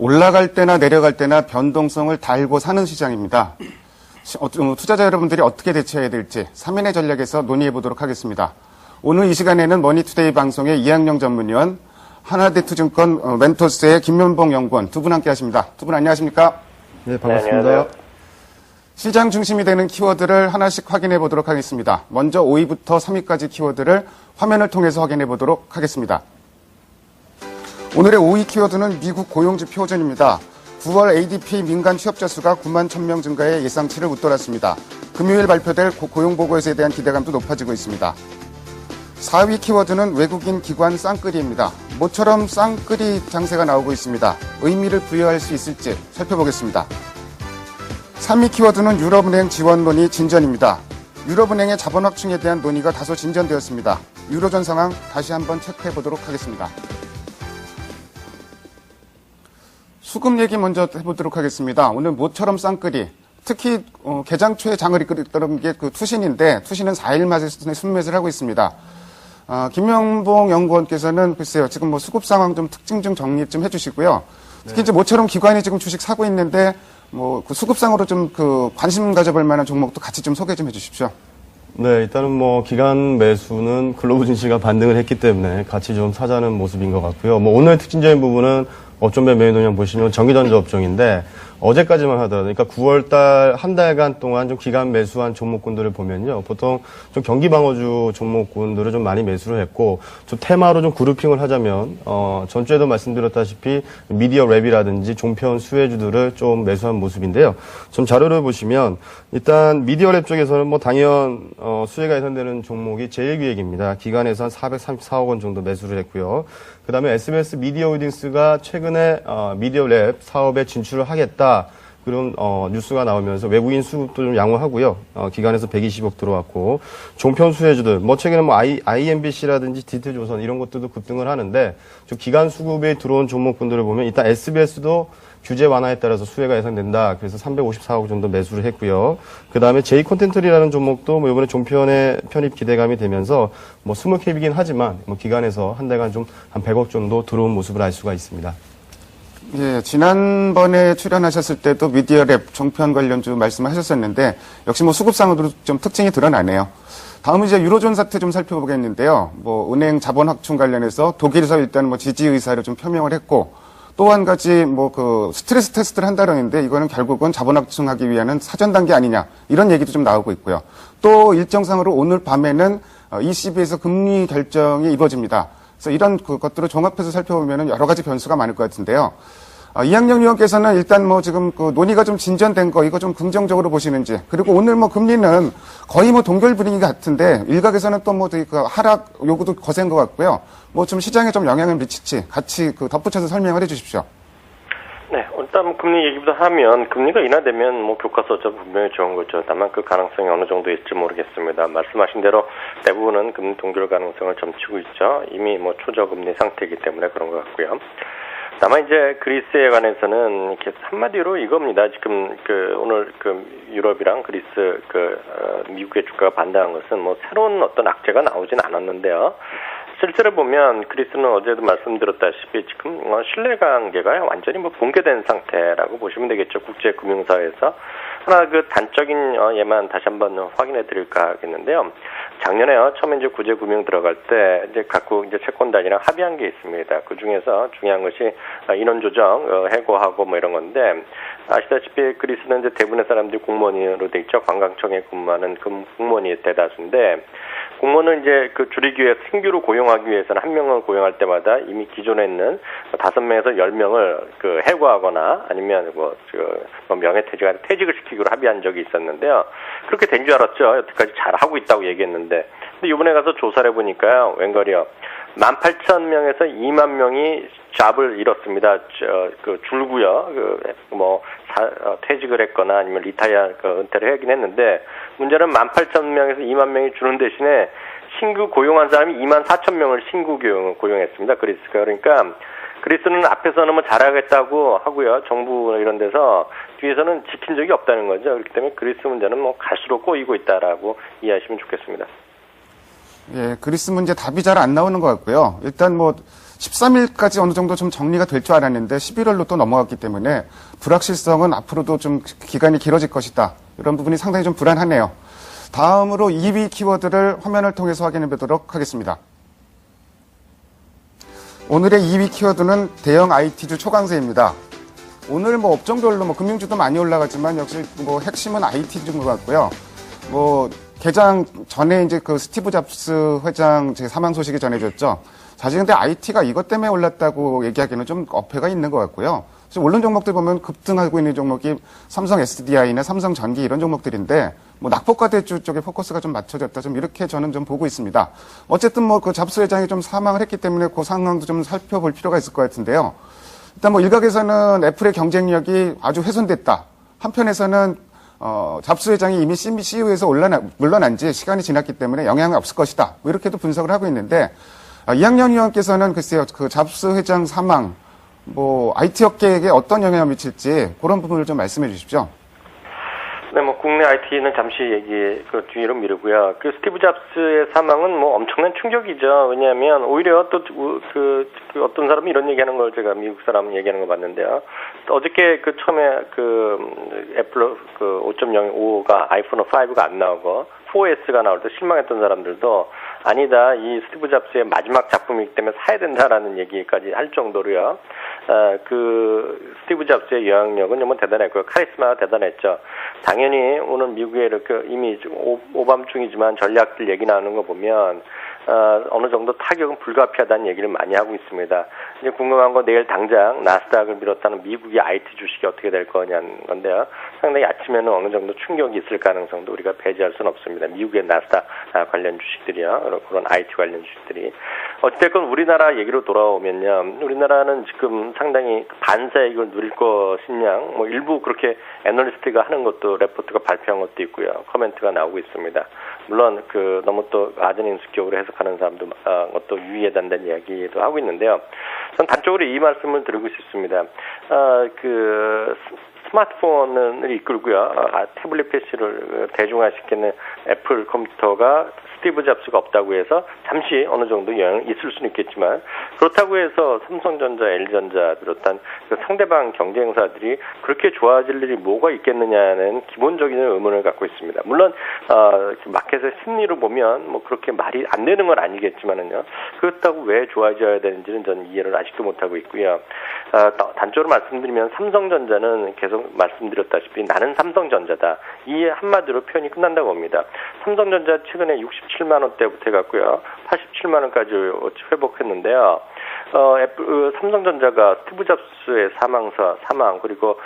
올라갈 때나 내려갈 때나 변동성을 달고 사는 시장입니다. 투자자 여러분들이 어떻게 대처해야 될지 3인의 전략에서 논의해 보도록 하겠습니다. 오늘 이 시간에는 머니투데이 방송의 이학영 전문위원, 하나대투증권 멘토스의 김면봉 연구원 두 분 함께 하십니다. 두 분 안녕하십니까? 네, 반갑습니다. 네, 시장 중심이 되는 키워드를 하나씩 확인해 보도록 하겠습니다. 먼저 5위부터 3위까지 키워드를 화면을 통해서 확인해 보도록 하겠습니다. 오늘의 5위 키워드는 미국 고용지표 호전입니다. 9월 ADP 민간 취업자 수가 9만 1,000명 증가해 예상치를 웃돌았습니다. 금요일 발표될 고용보고서에 대한 기대감도 높아지고 있습니다. 4위 키워드는 외국인 기관 쌍끌이입니다. 모처럼 쌍끌이 장세가 나오고 있습니다. 의미를 부여할 수 있을지 살펴보겠습니다. 3위 키워드는 유럽은행 지원 논의 진전입니다. 유럽은행의 자본 확충에 대한 논의가 다소 진전되었습니다. 유로존 상황 다시 한번 체크해 보도록 하겠습니다. 수급 얘기 먼저 해보도록 하겠습니다. 오늘 모처럼 쌍끌이, 특히 개장 초에 장을 이끌었던 게 그 투신인데 투신은 4일 만에 순매수를 하고 있습니다. 김면봉 연구원께서는 글쎄요, 지금 뭐 수급 상황 좀 특징 좀 정리 좀 해주시고요. 특히 이제 모처럼 기관이 지금 주식 사고 있는데 뭐 그 수급상으로 좀 그 관심 가져볼 만한 종목도 같이 좀 소개 좀 해주십시오. 네, 일단은 뭐 기간 매수는 글로벌 증시가 반등을 했기 때문에 같이 좀 사자는 모습인 것 같고요. 뭐 오늘 특징적인 부분은 어쩜 매매 동향 보시면 전기전자 업종인데 어제까지만 하더라도, 그러니까 9월달 한 달간 동안 좀 기간 매수한 종목군들을 보면요, 보통 좀 경기 방어주 종목군들을 좀 많이 매수를 했고, 좀 테마로 좀 그룹핑을 하자면 전주에도 말씀드렸다시피 미디어 랩이라든지 종편 수혜주들을 좀 매수한 모습인데요. 좀 자료를 보시면 일단 미디어 랩 쪽에서는 뭐 당연 수혜가 예상되는 종목이 제일기획입니다. 기간에서 한 434억 원 정도 매수를 했고요. 그 다음에 SBS 미디어 홀딩스가 최근에 미디어 랩 사업에 진출을 하겠다, 그런 뉴스가 나오면서 외국인 수급도 좀 양호하고요. 기간에서 120억 들어왔고, 종편 수혜주들 뭐 최근에 뭐 IMBC라든지 디지털조선 이런 것들도 급등을 하는데, 좀 기간 수급에 들어온 종목분들을 보면 일단 SBS도 규제 완화에 따라서 수혜가 예상된다. 그래서 354억 정도 매수를 했고요. 그 다음에 J콘텐트리라는 종목도 뭐 이번에 종편의 편입 기대감이 되면서 뭐 스몰캡이긴 하지만 뭐 기간에서 한 달간 좀 한 100억 정도 들어온 모습을 알 수가 있습니다. 예, 지난번에 출연하셨을 때도 미디어랩 종편 관련주 말씀하셨었는데 역시 뭐 수급상으로 좀 특징이 드러나네요. 다음은 이제 유로존 사태 좀 살펴보겠는데요. 뭐 은행 자본 확충 관련해서 독일에서 일단 뭐 지지 의사를 좀 표명을 했고, 또 한 가지 뭐 그 스트레스 테스트를 한다는데 이거는 결국은 자본 확충하기 위한 사전 단계 아니냐, 이런 얘기도 좀 나오고 있고요. 또 일정상으로 오늘 밤에는 ECB에서 금리 결정이 이루어집니다. 그래서 이런 것들을 종합해서 살펴보면 여러 가지 변수가 많을 것 같은데요. 이학영 의원께서는 일단 뭐 지금 그 논의가 좀 진전된 거, 이거 좀 긍정적으로 보시는지, 그리고 오늘 뭐 금리는 거의 뭐 동결 분위기 같은데 일각에서는 또 뭐 그 하락 요구도 거센 것 같고요. 뭐 좀 시장에 좀 영향을 미칠지 같이 그 덧붙여서 설명을 해 주십시오. 네, 일단 금리 얘기부터 하면 금리가 인하되면 뭐 교과서죠, 분명히 좋은 거죠. 다만 그 가능성이 어느 정도 있을지 모르겠습니다. 말씀하신 대로 대부분은 금리 동결 가능성을 점치고 있죠. 이미 뭐 초저금리 상태이기 때문에 그런 것 같고요. 다만 이제 그리스에 관해서는 이렇게 한마디로 이겁니다. 지금 오늘 유럽이랑 그리스 미국의 주가가 반등한 것은 뭐 새로운 어떤 악재가 나오진 않았는데요. 실제로 보면 그리스는 어제도 말씀드렸다시피 지금 신뢰관계가 완전히 뭐 붕괴된 상태라고 보시면 되겠죠. 국제금융사회에서. 하나 단적인 예만 다시 한번 확인해 드릴까 하겠는데요. 작년에요, 처음에 이제 구제금융 들어갈 때 이제 각국 이제 채권단이랑 합의한 게 있습니다. 그 중에서 중요한 것이 인원 조정 해고하고 뭐 이런 건데, 아시다시피 그리스는 이제 대부분의 사람들이 공무원으로 돼 있죠. 관광청에 근무하는 공무원이 대다수인데, 공무원을 이제 줄이기 위해 신규로 고용하기 위해서는 한 명을 고용할 때마다 이미 기존에 있는 5명에서 10명을 해고하거나 아니면 퇴직을 시키기로 합의한 적이 있었는데요. 그렇게 된 줄 알았죠. 여태까지 잘 하고 있다고 얘기했는데, 근데 이번에 가서 조사를 해보니까요, 웬걸요, 18,000명에서 2만 명이 잡을 잃었습니다. 줄고요. 퇴직을 했거나 아니면 은퇴를 하긴 했는데, 문제는 18,000명에서 2만 명이 주는 대신에 신규 고용한 사람이 24,000명을 신규 고용했습니다. 그리스가. 그러니까 그리스는 앞에서는 뭐 잘하겠다고 하고요. 정부 이런 데서 뒤에서는 지킨 적이 없다는 거죠. 그렇기 때문에 그리스 문제는 뭐 갈수록 꼬이고 있다라고 이해하시면 좋겠습니다. 예, 그리스 문제 답이 잘 안 나오는 것 같고요. 일단 뭐 13일까지 어느 정도 좀 정리가 될 줄 알았는데 11월로 또 넘어갔기 때문에 불확실성은 앞으로도 좀 기간이 길어질 것이다. 이런 부분이 상당히 좀 불안하네요. 다음으로 2위 키워드를 화면을 통해서 확인해 보도록 하겠습니다. 오늘의 2위 키워드는 대형 IT주 초강세입니다. 오늘 뭐 업종별로 뭐 금융주도 많이 올라가지만 역시 뭐 핵심은 IT주인 것 같고요. 뭐 개장 전에 이제 그 스티브 잡스 회장 제 사망 소식이 전해졌죠. 사실 근데 IT가 이것 때문에 올랐다고 얘기하기는 좀 어폐가 있는 것 같고요. 오른 종목들 보면 급등하고 있는 종목이 삼성 SDI나 삼성 전기 이런 종목들인데 뭐 낙폭과대주 쪽에 포커스가 좀 맞춰졌다. 좀 이렇게 저는 좀 보고 있습니다. 어쨌든 뭐 그 잡스 회장이 좀 사망을 했기 때문에 그 상황도 좀 살펴볼 필요가 있을 것 같은데요. 일단 뭐 일각에서는 애플의 경쟁력이 아주 훼손됐다. 한편에서는 잡스 회장이 이미 CEO에서 물러난 지 시간이 지났기 때문에 영향이 없을 것이다. 뭐 이렇게도 분석을 하고 있는데 이학년 위원께서는 글쎄요, 그 잡스 회장 사망, 뭐 IT 업계에게 어떤 영향을 미칠지 그런 부분을 좀 말씀해 주십시오. 네, 뭐 국내 IT는 잠시 그 뒤로 미루고요. 그 스티브 잡스의 사망은 뭐 엄청난 충격이죠. 왜냐하면 오히려 또 그 어떤 사람이 이런 얘기하는 걸 제가 미국 사람 얘기하는 거 봤는데요. 어저께 그 처음에 그 애플 그 5.05가 아이폰 5가 안 나오고 4S가 나올 때 실망했던 사람들도 아니다, 이 스티브 잡스의 마지막 작품이기 때문에 사야 된다라는 얘기까지 할 정도로요. 그 스티브 잡스의 영향력은 정말 대단했고요. 카리스마가 대단했죠. 당연히 오늘 미국에 이렇게 이미 오밤중이지만 전략들 얘기 나오는 거 보면 어느 정도 타격은 불가피하다는 얘기를 많이 하고 있습니다. 이제 궁금한 건 내일 당장 나스닥을 비롯하는 미국의 IT 주식이 어떻게 될 거냐는 건데요. 상당히 아침에는 어느 정도 충격이 있을 가능성도 우리가 배제할 수는 없습니다. 미국의 나스닥 관련 주식들이요. 그런 IT 관련 주식들이. 어쨌든 우리나라 얘기로 돌아오면요. 우리나라는 지금 상당히 반사이익을 누릴 것이냐, 뭐 일부 그렇게 애널리스트가 하는 것도 레포트가 발표한 것도 있고요. 코멘트가 나오고 있습니다. 물론 그 너무 또 아전인수격으로 해석하는 사람도 것도 유의해야 된다는 이야기도 하고 있는데요. 전 단적으로 이 말씀을 드리고 싶습니다. 그 스마트폰을 이끌고요. 태블릿 PC를 대중화시키는 애플 컴퓨터가 스티브 잡스가 없다고 해서 잠시 어느 정도 영향이 있을 수는 있겠지만 그렇다고 해서 삼성전자, LG전자 비롯한 그 상대방 경쟁사들이 그렇게 좋아질 일이 뭐가 있겠느냐는 기본적인 의문을 갖고 있습니다. 물론 마켓의 심리로 보면 뭐 그렇게 말이 안 되는 건 아니겠지만은요. 그렇다고 왜 좋아져야 되는지는 저는 이해를 아직도 못하고 있고요. 단적으로 말씀드리면 삼성전자는 계속 말씀드렸다시피 나는 삼성전자다. 이 한마디로 표현이 끝난다고 봅니다. 삼성전자 최근에 67만 원대부터 해갖고요. 87만 원까지 회복했는데요. 삼성전자가 스티브 잡스의 사망 그리고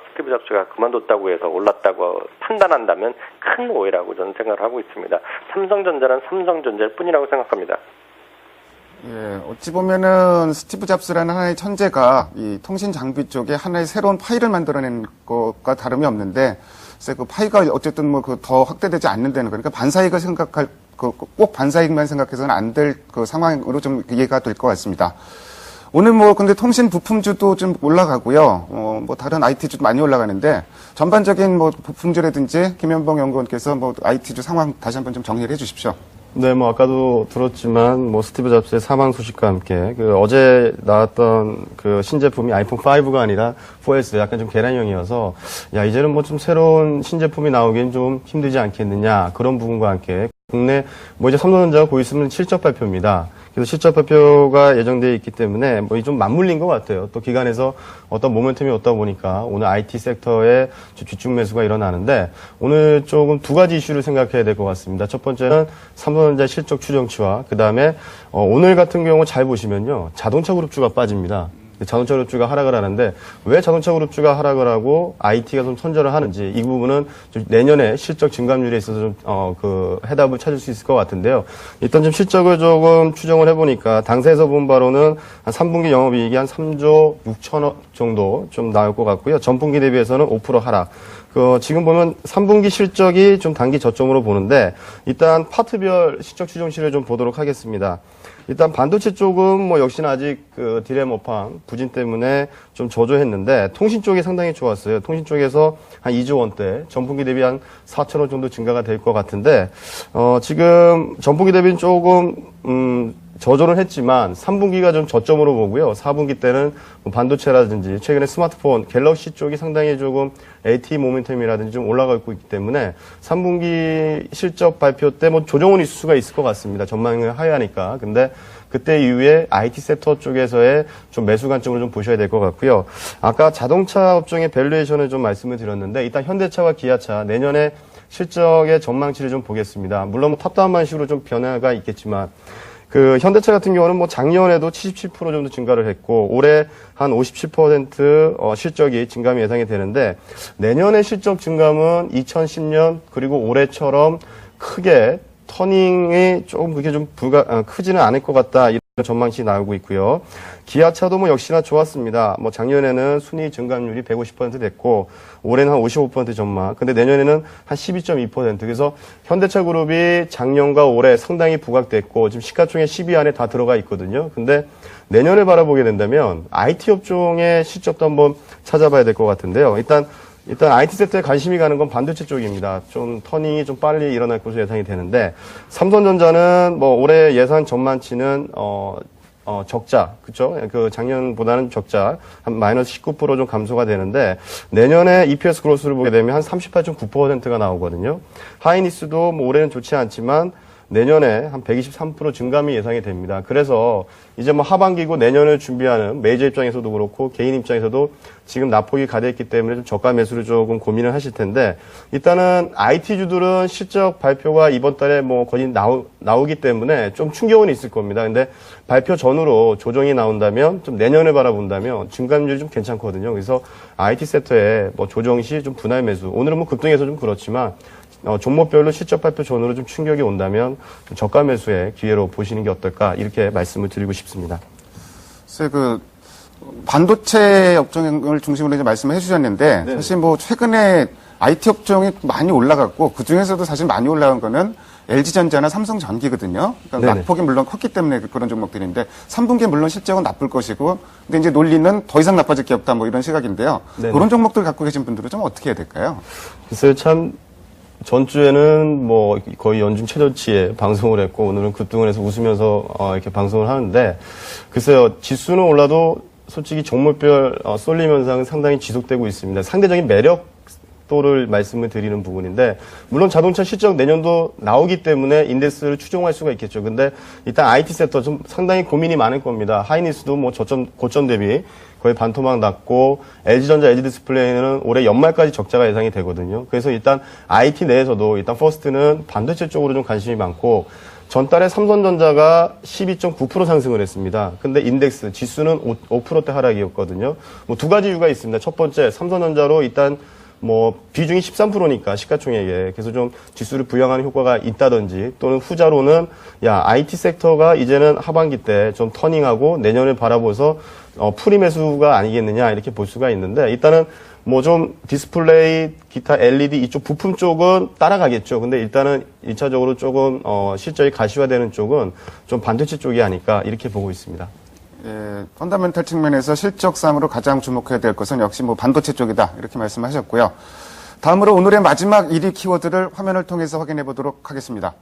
스티브 잡스가 그만뒀다고 해서 올랐다고 판단한다면 큰 오해라고 저는 생각을 하고 있습니다. 삼성전자는 삼성전자일 뿐이라고 생각합니다. 예, 어찌 보면은 스티브 잡스라는 하나의 천재가 이 통신 장비 쪽에 하나의 새로운 파이를 만들어낸 것과 다름이 없는데, 그 파이가 어쨌든 뭐 그 더 확대되지 않는 데는 그러니까 반사이익을 생각할 꼭 반사이익만 생각해서는 안 될 그 상황으로 좀 이해가 될 것 같습니다. 오늘 뭐 근데 통신 부품주도 좀 올라가고요. 뭐 다른 IT주도 많이 올라가는데 전반적인 뭐 부품주라든지 김현봉 연구원께서 뭐 IT주 상황 다시 한번 좀 정리를 해주십시오. 네, 뭐 아까도 들었지만 뭐 스티브 잡스의 사망 소식과 함께 그 어제 나왔던 그 신제품이 아이폰 5가 아니라 4S 약간 좀 계란형이어서 야 이제는 뭐 좀 새로운 신제품이 나오긴 좀 힘들지 않겠느냐 그런 부분과 함께 국내 뭐 이제 삼성전자가 곧 있으면 실적 발표입니다. 그래서 실적 발표가 예정되어 있기 때문에 뭐 좀 맞물린 것 같아요. 또 기관에서 어떤 모멘텀이 없다 보니까 오늘 IT 섹터에 뒷중 매수가 일어나는데 오늘 조금 두 가지 이슈를 생각해야 될 것 같습니다. 첫 번째는 삼성전자 실적 추정치와 그 다음에 오늘 같은 경우 잘 보시면요. 자동차 그룹주가 빠집니다. 자동차 그룹주가 하락을 하는데 왜 자동차 그룹주가 하락을 하고 IT가 좀 선전을 하는지 이 부분은 좀 내년에 실적 증감률에 있어서 좀 그 해답을 찾을 수 있을 것 같은데요. 일단 좀 실적을 조금 추정을 해보니까 당사에서 본 바로는 한 3분기 영업이익이 한 3조 6천억 정도 좀 나올 것 같고요. 전분기 대비해서는 5% 하락. 지금 보면 3분기 실적이 좀 단기 저점으로 보는데 일단 파트별 실적 추정치를 좀 보도록 하겠습니다. 일단 반도체 쪽은 뭐 역시나 아직 그 디램 업황 부진 때문에 좀 저조했는데 통신 쪽이 상당히 좋았어요. 통신 쪽에서 한 2조 원대, 전분기 대비 한 4천억 정도 증가가 될 것 같은데 지금 전분기 대비는 조금 저조는 했지만 3분기가 좀 저점으로 보고요. 4분기 때는 뭐 반도체라든지 최근에 스마트폰, 갤럭시 쪽이 상당히 조금 AT 모멘텀이라든지 좀 올라가고 있기 때문에 3분기 실적 발표 때 뭐 조정은 있을 수가 있을 것 같습니다. 전망을 하회하니까. 근데 그때 이후에 IT 섹터 쪽에서의 좀 매수 관점을 좀 보셔야 될 것 같고요. 아까 자동차 업종의 밸류에이션을 좀 말씀을 드렸는데 일단 현대차와 기아차 내년에 실적의 전망치를 좀 보겠습니다. 물론 뭐 탑다운 방식으로 좀 변화가 있겠지만 그 현대차 같은 경우는 뭐 작년에도 77% 정도 증가를 했고 올해 한 57% 실적이 증감이 예상이 되는데 내년의 실적 증감은 2010년 그리고 올해처럼 크게 터닝이 조금 그게 좀 크지는 않을 것 같다. 이런 전망치 나오고 있고요. 기아차도 뭐 역시나 좋았습니다. 뭐 작년에는 순위 증감률이 150% 됐고 올해는 한 55% 전망. 근데 내년에는 한 12.2%. 그래서 현대차 그룹이 작년과 올해 상당히 부각됐고 지금 시가총액 10위 안에 다 들어가 있거든요. 근데 내년을 바라보게 된다면 IT 업종의 실적도 한번 찾아봐야 될 것 같은데요. 일단 IT 섹터에 관심이 가는 건 반도체 쪽입니다. 좀 터닝이 좀 빨리 일어날 것으로 예상이 되는데 삼성전자는 뭐 올해 예상 전망치는 적자, 그쵸? 그 작년보다는 적자, 한 마이너스 19% 좀 감소가 되는데, 내년에 EPS 그로스를 보게 되면 한 38.9%가 나오거든요. 하이닉스도 뭐 올해는 좋지 않지만, 내년에 한 123% 증감이 예상이 됩니다. 그래서 이제 뭐 하반기고 내년을 준비하는 메이저 입장에서도 그렇고 개인 입장에서도 지금 낙폭이 가득했기 때문에 좀 저가 매수를 조금 고민을 하실 텐데 일단은 IT주들은 실적 발표가 이번 달에 뭐 거의 나오기 때문에 좀 충격은 있을 겁니다. 근데 발표 전후로 조정이 나온다면 좀 내년을 바라본다면 증감률이 좀 괜찮거든요. 그래서 IT 섹터에 뭐 조정 시 좀 분할 매수. 오늘은 뭐 급등해서 좀 그렇지만 종목별로 실적 발표 전후로 좀 충격이 온다면 저가 매수의 기회로 보시는 게 어떨까 이렇게 말씀을 드리고 싶습니다. 글쎄 반도체 업종을 중심으로 이제 말씀을 해주셨는데 네. 사실 뭐 최근에 IT 업종이 많이 올라갔고 그 중에서도 사실 많이 올라간 거는 LG전자나 삼성전기거든요. 그러니까 낙폭이 물론 컸기 때문에 그런 종목들인데 3분기에 물론 실적은 나쁠 것이고 근데 이제 논리는 더 이상 나빠질 게 없다 뭐 이런 시각인데요. 네네. 그런 종목들 갖고 계신 분들은 좀 어떻게 해야 될까요? 글쎄요, 참 전주에는 뭐 거의 연중 최저치에 방송을 했고 오늘은 급등을 해서 웃으면서 이렇게 방송을 하는데 글쎄요, 지수는 올라도 솔직히 종목별 쏠림 현상은 상당히 지속되고 있습니다. 상대적인 매력도를 말씀을 드리는 부분인데 물론 자동차 실적 내년도 나오기 때문에 인덱스를 추종할 수가 있겠죠. 근데 일단 IT 섹터 좀 상당히 고민이 많을 겁니다. 하이닉스도 뭐 고점 대비 거의 반토막 났고 LG전자, LG디스플레이는 올해 연말까지 적자가 예상이 되거든요. 그래서 일단 IT 내에서도 일단 퍼스트는 반도체 쪽으로 좀 관심이 많고 전달에 삼성전자가 12.9% 상승을 했습니다. 근데 인덱스 지수는 5%대 하락이었거든요. 뭐 두 가지 이유가 있습니다. 첫 번째 삼성전자로 일단 뭐 비중이 13%니까 시가총액에 그래서 좀 지수를 부양하는 효과가 있다든지 또는 후자로는 IT 섹터가 이제는 하반기 때 좀 터닝하고 내년을 바라보서 프리 매수가 아니겠느냐 이렇게 볼 수가 있는데 일단은 뭐 좀 디스플레이, 기타 LED 이쪽 부품 쪽은 따라가겠죠. 근데 일단은 1차적으로 조금 실적이 가시화되는 쪽은 좀 반도체 쪽이 아닐까 이렇게 보고 있습니다. 예, 펀더멘탈 측면에서 실적상으로 가장 주목해야 될 것은 역시 뭐 반도체 쪽이다 이렇게 말씀하셨고요. 다음으로 오늘의 마지막 1위 키워드를 화면을 통해서 확인해 보도록 하겠습니다.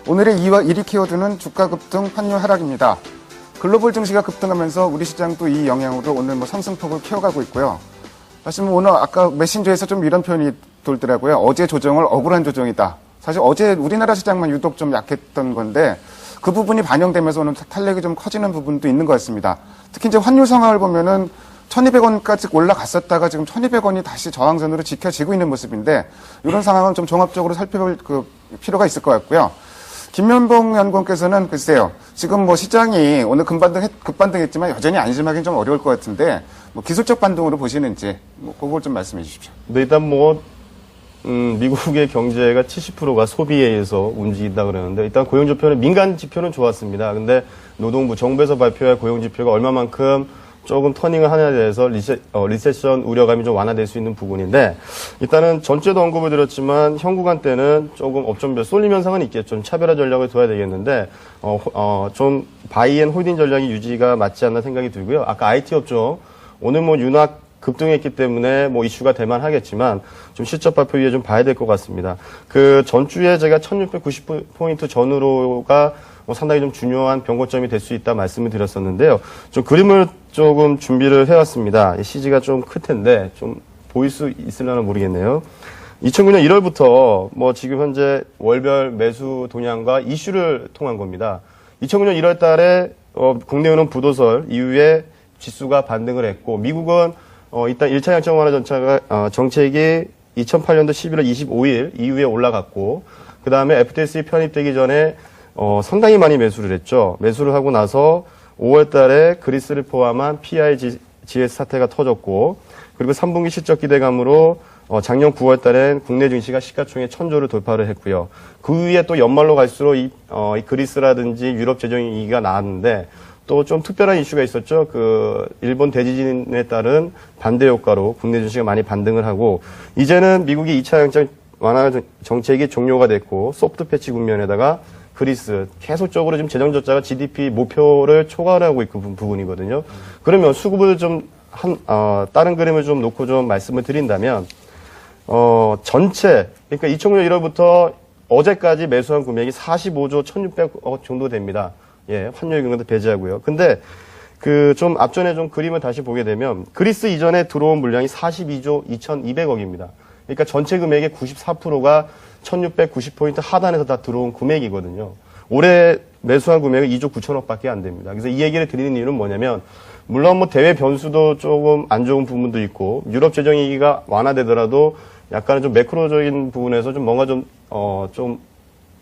오늘의 1위 키워드는 주가 급등, 환율 하락입니다. 글로벌 증시가 급등하면서 우리 시장도 이 영향으로 오늘 뭐 상승폭을 키워가고 있고요. 사실 뭐 오늘 아까 메신저에서 좀 이런 표현이 돌더라고요. 어제 조정을 억울한 조정이다. 사실 어제 우리나라 시장만 유독 좀 약했던 건데 그 부분이 반영되면서 오늘 탄력이 좀 커지는 부분도 있는 것 같습니다. 특히 이제 환율 상황을 보면은 1,200원까지 올라갔었다가 지금 1,200원이 다시 저항선으로 지켜지고 있는 모습인데 이런 상황은 좀 종합적으로 살펴볼 필요가 있을 것 같고요. 김면봉 연구원께서는 글쎄요, 지금 뭐 시장이 오늘 급반등했지만 여전히 안심하기는 좀 어려울 것 같은데 뭐 기술적 반등으로 보시는지 뭐 그걸 좀 말씀해 주십시오. 네, 일단 뭐 미국의 경제가 70%가 소비에 의해서 움직인다 그러는데 일단 고용 지표는 민간 지표는 좋았습니다. 근데 노동부 정부에서 발표할 고용 지표가 얼마만큼 조금 터닝을 하냐에 대해서 리세션 우려감이 좀 완화될 수 있는 부분인데 일단은 전주에도 언급을 드렸지만 현 구간 때는 조금 업종별 쏠림 현상은 있겠죠. 좀 차별화 전략을 둬야 되겠는데 좀 바이앤 홀딩 전략이 유지가 맞지 않나 생각이 들고요. 아까 IT 업종 오늘 뭐 윤곽 급등했기 때문에 뭐 이슈가 될 만하겠지만 좀 실적 발표 위에 좀 봐야 될 것 같습니다. 그 전주에 제가 1690포인트 전후로가 상당히 좀 중요한 변고점이 될 수 있다 말씀을 드렸었는데요. 좀 그림을 조금 준비를 해왔습니다. CG가 좀 클 텐데 좀 보일 수 있으려나 모르겠네요. 2009년 1월부터 뭐 지금 현재 월별 매수 동향과 이슈를 통한 겁니다. 2009년 1월 달에 국내은행 부도설 이후에 지수가 반등을 했고 미국은 일단 1차 양적 완화 정책이 2008년도 11월 25일 이후에 올라갔고 그 다음에 FTSE 편입되기 전에 상당히 많이 매수를 했죠. 매수를 하고 나서 5월 달에 그리스를 포함한 PIGS 사태가 터졌고 그리고 3분기 실적 기대감으로 작년 9월 달엔 국내 증시가 시가총액 1000조를 돌파를 했고요. 그 위에 또 연말로 갈수록 이 그리스라든지 유럽 재정위기가 나왔는데 또 좀 특별한 이슈가 있었죠. 그 일본 대지진에 따른 반대 효과로 국내 증시가 많이 반등을 하고 이제는 미국이 2차 양적 완화 정책이 종료가 됐고 소프트 패치 국면에다가 그리스 계속적으로 지금 재정 적자가 GDP 목표를 초과하고 있는 부분이거든요. 그러면 수급을 좀 다른 그림을 좀 놓고 좀 말씀을 드린다면 전체 그러니까 2009년 1월부터 어제까지 매수한 금액이 45조 1,600억 정도 됩니다. 예, 환율 경과도 배제하고요. 근데 좀 앞전에 좀 그림을 다시 보게 되면 그리스 이전에 들어온 물량이 42조 2,200억입니다. 그러니까 전체 금액의 94%가 1,690포인트 하단에서 다 들어온 금액이거든요. 올해 매수한 금액은 2조 9천억밖에 안 됩니다. 그래서 이 얘기를 드리는 이유는 뭐냐면 물론 뭐 대외 변수도 조금 안 좋은 부분도 있고 유럽 재정 위기가 완화되더라도 약간은 좀 매크로적인 부분에서 좀 뭔가 좀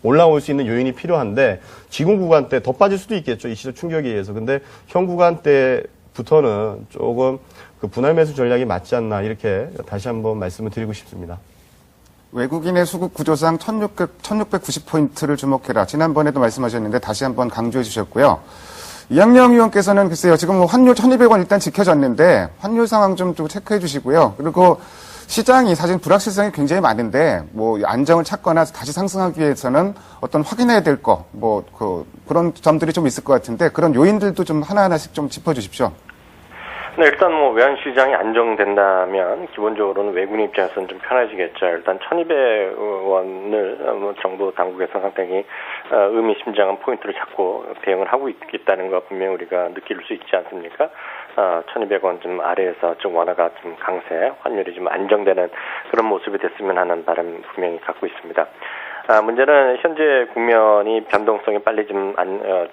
올라올 수 있는 요인이 필요한데 지금 구간 때 더 빠질 수도 있겠죠. 이 시장 충격에 의해서. 근데 현 구간 때부터는 조금 그 분할 매수 전략이 맞지 않나 이렇게 다시 한번 말씀을 드리고 싶습니다. 외국인의 수급 구조상 1690포인트를 주목해라. 지난번에도 말씀하셨는데 다시 한번 강조해 주셨고요. 이학령 의원께서는 글쎄요. 지금 뭐 환율 1200원 일단 지켜졌는데 환율 상황 좀 체크해 주시고요. 그리고 시장이 사실 불확실성이 굉장히 많은데 뭐 안정을 찾거나 다시 상승하기 위해서는 어떤 확인해야 될 거 그런 점들이 좀 있을 것 같은데 그런 요인들도 좀 하나하나씩 좀 짚어 주십시오. 네, 일단 뭐 외환 시장이 안정된다면 기본적으로는 외국인 입장에서는 좀 편해지겠죠. 일단 1,200원을 정부 당국에서 상당히 의미심장한 포인트를 잡고 대응을 하고 있다는 거 분명히 우리가 느낄 수 있지 않습니까? 1,200원 좀 아래에서 좀 완화가 좀 강세, 환율이 좀 안정되는 그런 모습이 됐으면 하는 바람 분명히 갖고 있습니다. 문제는 현재 국면이 변동성이 빨리 좀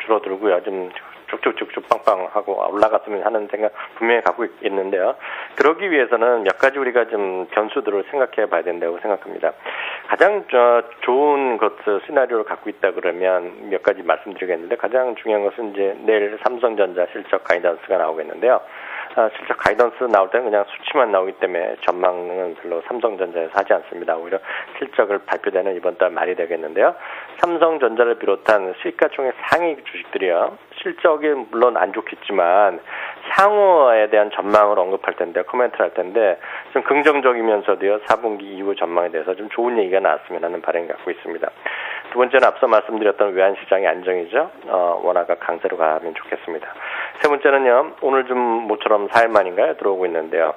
줄어들고요. 좀 쭉쭉쭉쭉 빵빵하고 올라갔으면 하는 생각 분명히 갖고 있는데요. 그러기 위해서는 몇 가지 우리가 좀 변수들을 생각해 봐야 된다고 생각합니다. 가장 좋은 시나리오를 갖고 있다 그러면 몇 가지 말씀드리겠는데 가장 중요한 것은 이제 내일 삼성전자 실적 가이던스가 나오겠는데요. 실적 가이던스 나올 때는 그냥 수치만 나오기 때문에 전망은 별로 삼성전자에서 하지 않습니다. 오히려 실적을 발표되는 이번 달 말이 되겠는데요. 삼성전자를 비롯한 시가총액 상위 주식들이요. 실적이 물론 안 좋겠지만 향후에 대한 전망을 언급할 텐데 코멘트를 할 텐데 좀 긍정적이면서도요. 4분기 이후 전망에 대해서 좀 좋은 얘기가 나왔으면 하는 바람을 갖고 있습니다. 두 번째는 앞서 말씀드렸던 외환시장의 안정이죠. 원화가 강세로 가면 좋겠습니다. 세 번째는요. 오늘 좀 모처럼 4일 만인가요? 들어오고 있는데요.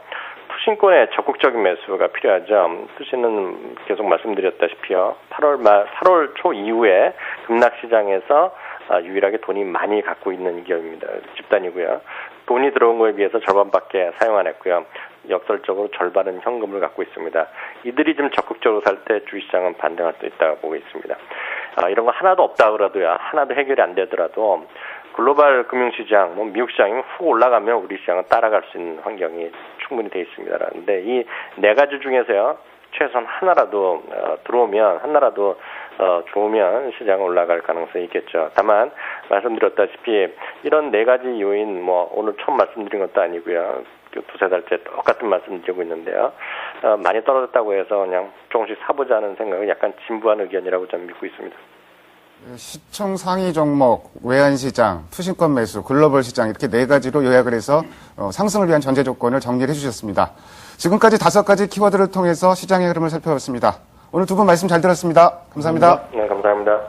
투신권의 적극적인 매수가 필요하죠. 투신은 계속 말씀드렸다시피요. 8월 초 이후에 급락시장에서 유일하게 돈이 많이 갖고 있는 기업입니다. 집단이고요. 돈이 들어온 거에 비해서 절반밖에 사용 안 했고요. 역설적으로 절반은 현금을 갖고 있습니다. 이들이 좀 적극적으로 살 때 주식시장은 반등할 수 있다고 보고 있습니다. 이런 거 하나도 없다 그래도요. 하나도 해결이 안 되더라도 글로벌 금융시장, 미국 시장이 훅 올라가면 우리 시장은 따라갈 수 있는 환경이 충분히 돼 있습니다. 그런데 이 네 가지 중에서요. 최소한 하나라도 들어오면 좋으면 시장은 올라갈 가능성이 있겠죠. 다만 말씀드렸다시피 이런 네 가지 요인 오늘 처음 말씀드린 것도 아니고요. 두세 달째 똑같은 말씀드리고 있는데요. 많이 떨어졌다고 해서 그냥 조금씩 사보자는 생각은 약간 진부한 의견이라고 저는 믿고 있습니다. 시총 상위 종목, 외환시장, 투신권 매수, 글로벌 시장 이렇게 네 가지로 요약을 해서 상승을 위한 전제 조건을 정리를 해주셨습니다. 지금까지 5가지 키워드를 통해서 시장의 흐름을 살펴봤습니다. 오늘 두 분 말씀 잘 들었습니다. 감사합니다. 네, 감사합니다.